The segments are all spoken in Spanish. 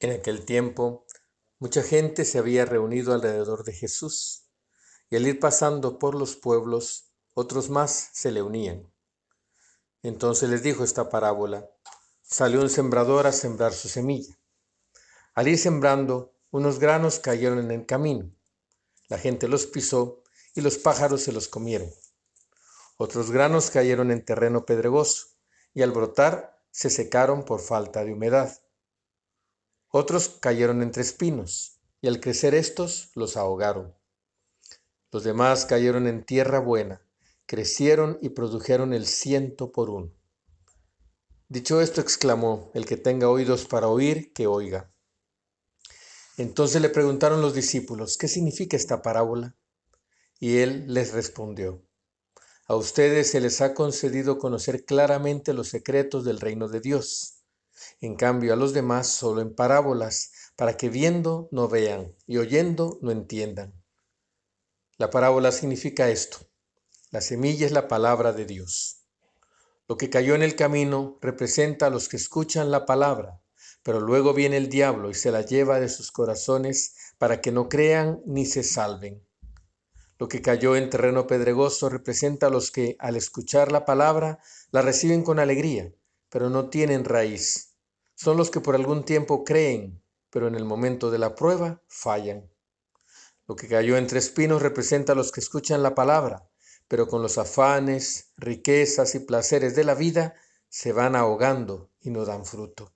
En aquel tiempo, mucha gente se había reunido alrededor de Jesús, y al ir pasando por los pueblos, otros más se le unían. Entonces les dijo esta parábola: salió un sembrador a sembrar su semilla. Al ir sembrando, unos granos cayeron en el camino. La gente los pisó y los pájaros se los comieron. Otros granos cayeron en terreno pedregoso, y al brotar se secaron por falta de humedad. Otros cayeron entre espinos, y al crecer estos los ahogaron. Los demás cayeron en tierra buena, crecieron y produjeron el 100 por 1. Dicho esto, exclamó: el que tenga oídos para oír, que oiga. Entonces le preguntaron los discípulos: ¿qué significa esta parábola? Y él les respondió: a ustedes se les ha concedido conocer claramente los secretos del reino de Dios. En cambio, a los demás solo en parábolas, para que viendo no vean y oyendo no entiendan. La parábola significa esto: la semilla es la palabra de Dios. Lo que cayó en el camino representa a los que escuchan la palabra, pero luego viene el diablo y se la lleva de sus corazones para que no crean ni se salven. Lo que cayó en terreno pedregoso representa a los que, al escuchar la palabra, la reciben con alegría, pero no tienen raíz. Son los que por algún tiempo creen, pero en el momento de la prueba fallan. Lo que cayó entre espinos representa a los que escuchan la palabra, pero con los afanes, riquezas y placeres de la vida se van ahogando y no dan fruto.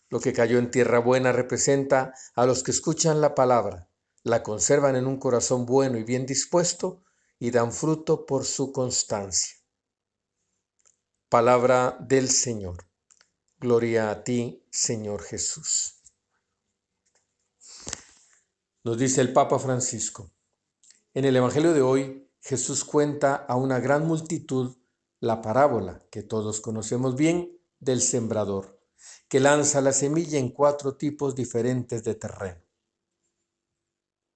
Lo que cayó en tierra buena representa a los que escuchan la palabra, la conservan en un corazón bueno y bien dispuesto y dan fruto por su constancia. Palabra del Señor. Gloria a ti, Señor Jesús. Nos dice el Papa Francisco: en el Evangelio de hoy, Jesús cuenta a una gran multitud la parábola, que todos conocemos bien, del sembrador, que lanza la semilla en 4 tipos diferentes de terreno.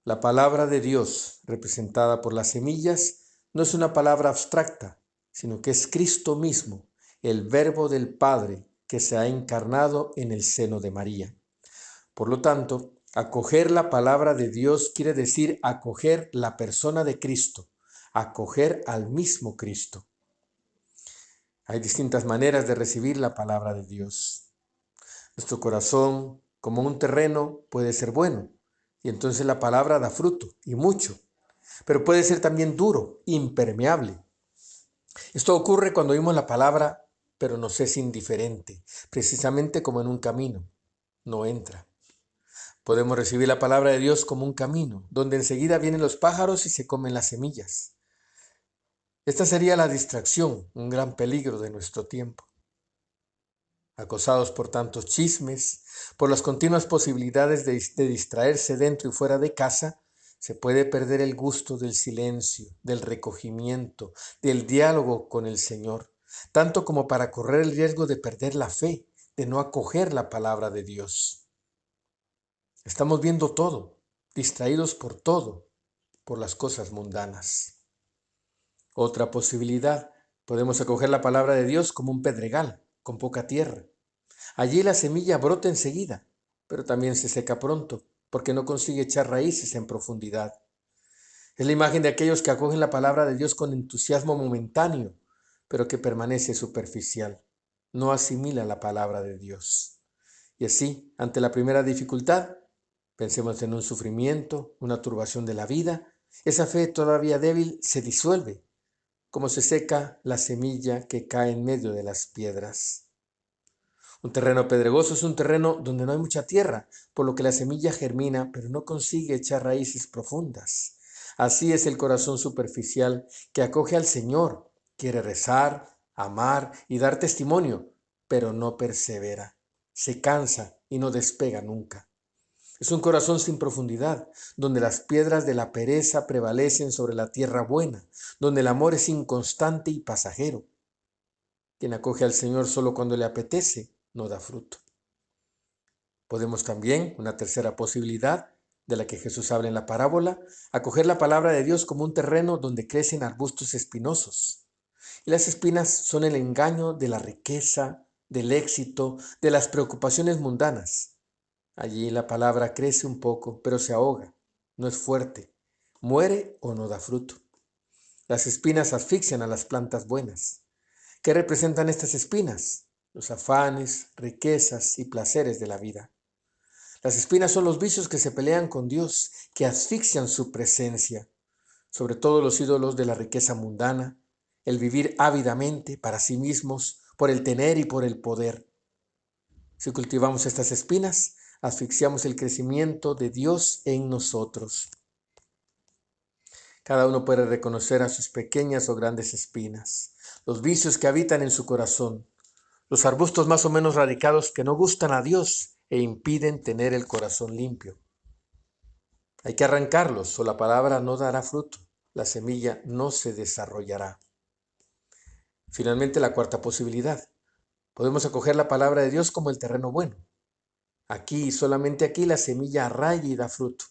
La palabra de Dios, representada por las semillas, no es una palabra abstracta, sino que es Cristo mismo, el Verbo del Padre, que se ha encarnado en el seno de María. Por lo tanto, acoger la palabra de Dios quiere decir acoger la persona de Cristo, acoger al mismo Cristo. Hay distintas maneras de recibir la palabra de Dios. Nuestro corazón, como un terreno, puede ser bueno, y entonces la palabra da fruto, y mucho, pero puede ser también duro, impermeable. Esto ocurre cuando oímos la palabra, pero nos es indiferente, precisamente como en un camino, no entra. Podemos recibir la palabra de Dios como un camino, donde enseguida vienen los pájaros y se comen las semillas. Esta sería la distracción, un gran peligro de nuestro tiempo. Acosados por tantos chismes, por las continuas posibilidades de distraerse dentro y fuera de casa, se puede perder el gusto del silencio, del recogimiento, del diálogo con el Señor, tanto como para correr el riesgo de perder la fe, de no acoger la palabra de Dios. Estamos viendo todo, distraídos por todo, por las cosas mundanas. Otra posibilidad: podemos acoger la palabra de Dios como un pedregal, con poca tierra. Allí la semilla brota enseguida, pero también se seca pronto, porque no consigue echar raíces en profundidad. Es la imagen de aquellos que acogen la palabra de Dios con entusiasmo momentáneo, pero que permanece superficial, no asimila la palabra de Dios. Y así, ante la primera dificultad, pensemos en un sufrimiento, una turbación de la vida, esa fe todavía débil se disuelve, como se seca la semilla que cae en medio de las piedras. Un terreno pedregoso es un terreno donde no hay mucha tierra, por lo que la semilla germina, pero no consigue echar raíces profundas. Así es el corazón superficial que acoge al Señor, quiere rezar, amar y dar testimonio, pero no persevera, se cansa y no despega nunca. Es un corazón sin profundidad, donde las piedras de la pereza prevalecen sobre la tierra buena, donde el amor es inconstante y pasajero. Quien acoge al Señor solo cuando le apetece, no da fruto. Podemos también, una tercera posibilidad, de la que Jesús habla en la parábola, acoger la palabra de Dios como un terreno donde crecen arbustos espinosos. Y las espinas son el engaño de la riqueza, del éxito, de las preocupaciones mundanas. Allí la palabra crece un poco, pero se ahoga, no es fuerte, muere o no da fruto. Las espinas asfixian a las plantas buenas. ¿Qué representan estas espinas? Los afanes, riquezas y placeres de la vida. Las espinas son los vicios que se pelean con Dios, que asfixian su presencia, sobre todo los ídolos de la riqueza mundana, el vivir ávidamente para sí mismos, por el tener y por el poder. Si cultivamos estas espinas, asfixiamos el crecimiento de Dios en nosotros. Cada uno puede reconocer a sus pequeñas o grandes espinas, los vicios que habitan en su corazón, los arbustos más o menos radicados que no gustan a Dios e impiden tener el corazón limpio. Hay que arrancarlos o la palabra no dará fruto, la semilla no se desarrollará. Finalmente, la cuarta posibilidad. Podemos acoger la palabra de Dios como el terreno bueno. Aquí y solamente aquí la semilla arraiga y da fruto.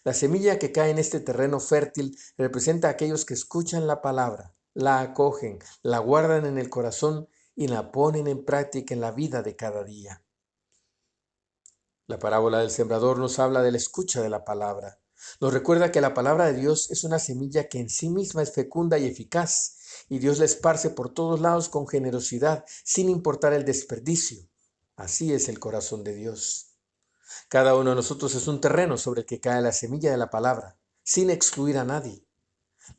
La semilla que cae en este terreno fértil representa a aquellos que escuchan la palabra, la acogen, la guardan en el corazón y la ponen en práctica en la vida de cada día. La parábola del sembrador nos habla de la escucha de la palabra. Nos recuerda que la palabra de Dios es una semilla que en sí misma es fecunda y eficaz, y Dios la esparce por todos lados con generosidad, sin importar el desperdicio. Así es el corazón de Dios. Cada uno de nosotros es un terreno sobre el que cae la semilla de la palabra, sin excluir a nadie.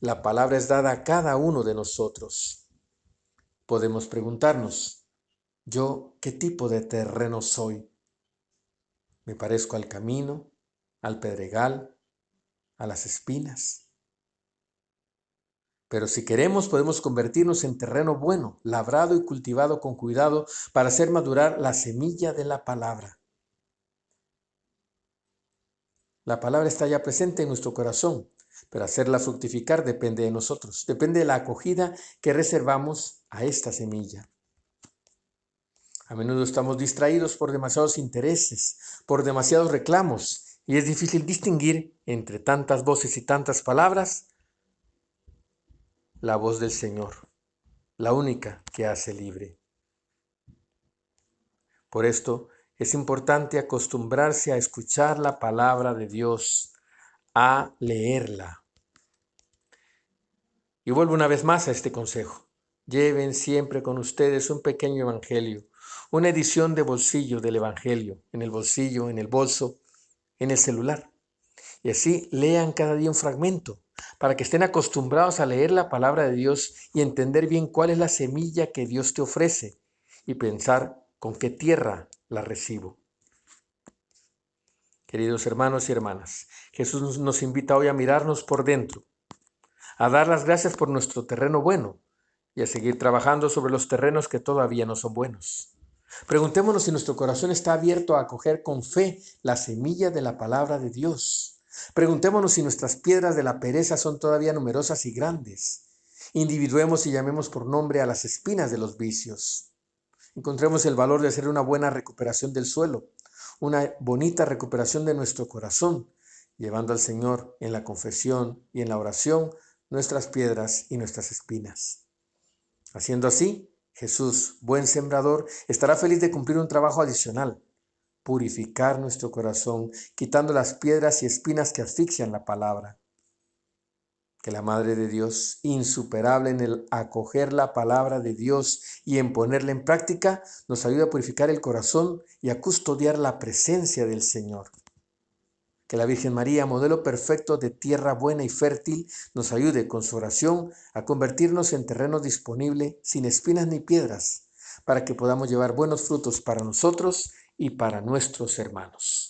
La palabra es dada a cada uno de nosotros. Podemos preguntarnos, ¿yo qué tipo de terreno soy? ¿Me parezco al camino, al pedregal, a las espinas? Pero si queremos, podemos convertirnos en terreno bueno, labrado y cultivado con cuidado para hacer madurar la semilla de la palabra. La palabra está ya presente en nuestro corazón, pero hacerla fructificar depende de nosotros, depende de la acogida que reservamos a esta semilla. A menudo estamos distraídos por demasiados intereses, por demasiados reclamos, y es difícil distinguir entre tantas voces y tantas palabras la voz del Señor, la única que hace libre. Por esto es importante acostumbrarse a escuchar la palabra de Dios, a leerla. Y vuelvo una vez más a este consejo. Lleven siempre con ustedes un pequeño evangelio, una edición de bolsillo del evangelio, en el bolsillo, en el bolso, en el celular. Y así lean cada día un fragmento, para que estén acostumbrados a leer la palabra de Dios y entender bien cuál es la semilla que Dios te ofrece y pensar con qué tierra la recibo. Queridos hermanos y hermanas, Jesús nos invita hoy a mirarnos por dentro, a dar las gracias por nuestro terreno bueno y a seguir trabajando sobre los terrenos que todavía no son buenos. Preguntémonos si nuestro corazón está abierto a acoger con fe la semilla de la palabra de Dios. Preguntémonos si nuestras piedras de la pereza son todavía numerosas y grandes. Individuemos y llamemos por nombre a las espinas de los vicios. Encontremos el valor de hacer una buena recuperación del suelo, una bonita recuperación de nuestro corazón, llevando al Señor en la confesión y en la oración nuestras piedras y nuestras espinas. Haciendo así, Jesús, buen sembrador, estará feliz de cumplir un trabajo adicional, purificar nuestro corazón, quitando las piedras y espinas que asfixian la palabra. Que la Madre de Dios, insuperable en el acoger la palabra de Dios y en ponerla en práctica, nos ayude a purificar el corazón y a custodiar la presencia del Señor. Que la Virgen María, modelo perfecto de tierra buena y fértil, nos ayude con su oración a convertirnos en terreno disponible, sin espinas ni piedras, para que podamos llevar buenos frutos para nosotros y para nuestros hermanos.